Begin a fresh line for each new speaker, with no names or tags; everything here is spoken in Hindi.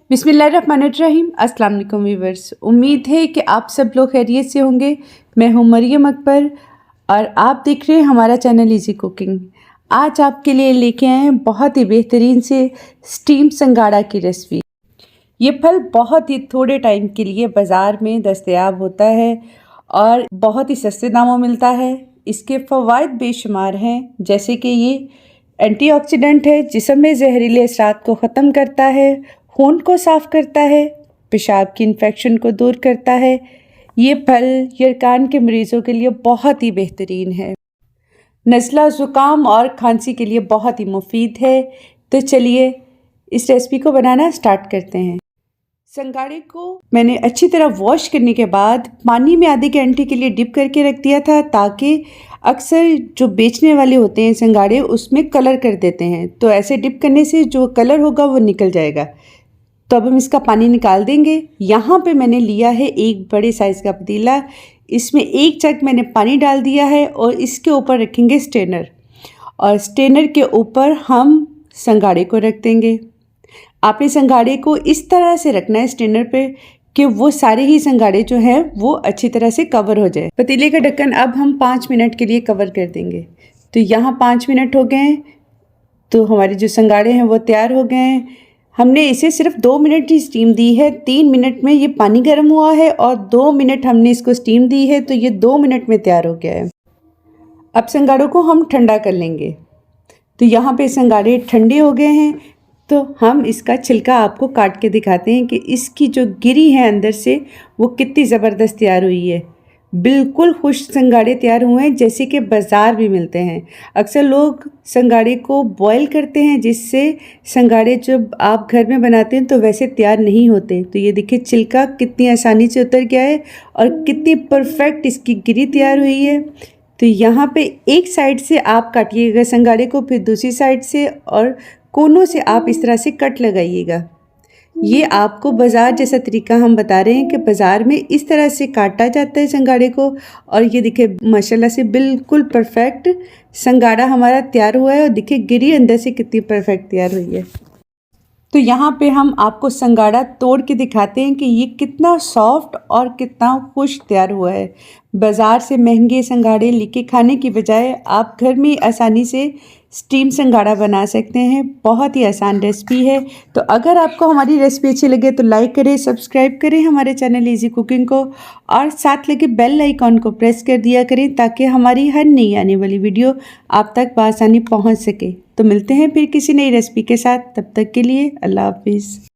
बिस्मिल्लाहिर्रहमानिर्रहीम। अस्सलाम वालेकुम व्यूअर्स, उम्मीद है कि आप सब लोग खैरियत से होंगे। मैं हूं मरियम अकबर और आप देख रहे हैं हमारा चैनल इजी कुकिंग। आज आपके लिए लेके आए हैं बहुत ही बेहतरीन से स्टीम संगाड़ा की रेसिपी। ये फल बहुत ही थोड़े टाइम के लिए बाज़ार में दस्तयाब होता है और बहुत ही सस्ते दामों मिलता है। इसके फ़वाइद बेशुमार हैं, जैसे कि ये एंटीऑक्सीडेंट है, जिस्म में जहरीले असरात को ख़त्म करता है, खून को साफ़ करता है, पेशाब की इन्फेक्शन को दूर करता है। ये फल यरकान के मरीज़ों के लिए बहुत ही बेहतरीन है। नज़ला, ज़ुकाम और खांसी के लिए बहुत ही मुफीद है। तो चलिए इस रेसिपी को बनाना स्टार्ट करते हैं। संगाड़े को मैंने अच्छी तरह वॉश करने के बाद पानी में आधे घंटे के लिए डिप करके रख दिया था, ताकि अक्सर जो बेचने वाले होते हैं संगाड़े उसमें कलर कर देते हैं, तो ऐसे डिप करने से जो कलर होगा वो निकल जाएगा। तो अब हम इसका पानी निकाल देंगे। यहाँ पे मैंने लिया है एक बड़े साइज़ का पतीला, इसमें 1 जग मैंने पानी डाल दिया है और इसके ऊपर रखेंगे स्ट्रेनर, और स्ट्रेनर के ऊपर हम संगाड़े को रख देंगे। आपने संगाड़े को इस तरह से रखना है स्ट्रेनर पे कि वो सारे ही संगाड़े जो हैं वो अच्छी तरह से कवर हो जाए। पतीले का ढक्कन अब हम 5 मिनट के लिए कवर कर देंगे। तो यहाँ 5 मिनट हो गए हैं, तो हमारे जो संगाड़े हैं वो तैयार हो गए हैं। हमने इसे सिर्फ 2 मिनट ही स्टीम दी है। 3 मिनट में ये पानी गर्म हुआ है और 2 मिनट हमने इसको स्टीम दी है, तो ये 2 मिनट में तैयार हो गया है। अब संगाड़ों को हम ठंडा कर लेंगे। तो यहाँ पे संगाड़े ठंडे हो गए हैं, तो हम इसका छिलका आपको काट के दिखाते हैं कि इसकी जो गिरी है अंदर से वो कितनी ज़बरदस्त तैयार हुई है। बिल्कुल खुश्क संगाड़े तैयार हुए हैं, जैसे कि बाज़ार भी मिलते हैं। अक्सर लोग संगाड़े को बॉईल करते हैं, जिससे संगाड़े जब आप घर में बनाते हैं तो वैसे तैयार नहीं होते। तो ये देखिए छिलका कितनी आसानी से उतर गया है और कितनी परफेक्ट इसकी गिरी तैयार हुई है। तो यहाँ पे एक साइड से आप काटिएगा संगाड़े को, फिर दूसरी साइड से और कोनों से आप इस तरह से कट लगाइएगा। ये आपको बाज़ार जैसा तरीका हम बता रहे हैं कि बाज़ार में इस तरह से काटा जाता है संगाड़े को। और ये देखिए माशाल्लाह से बिल्कुल परफेक्ट संगाड़ा हमारा तैयार हुआ है, और देखिए गिरी अंदर से कितनी परफेक्ट तैयार हुई है। तो यहाँ पे हम आपको संगाड़ा तोड़ के दिखाते हैं कि ये कितना सॉफ्ट और कितना खुश्क तैयार हुआ है। बाज़ार से महंगे संगाड़े लेके खाने की बजाय आप घर में आसानी से स्टीम संगाड़ा बना सकते हैं। बहुत ही आसान रेसिपी है। तो अगर आपको हमारी रेसिपी अच्छी लगे तो लाइक करें, सब्सक्राइब करें हमारे चैनल इजी कुकिंग को, और साथ लगे बेल आइकॉन को प्रेस कर दिया करें, ताकि हमारी हर नई आने वाली वीडियो आप तक बआसानी पहुंच सके। तो मिलते हैं फिर किसी नई रेसिपी के साथ, तब तक के लिए अल्लाह हाफिज़।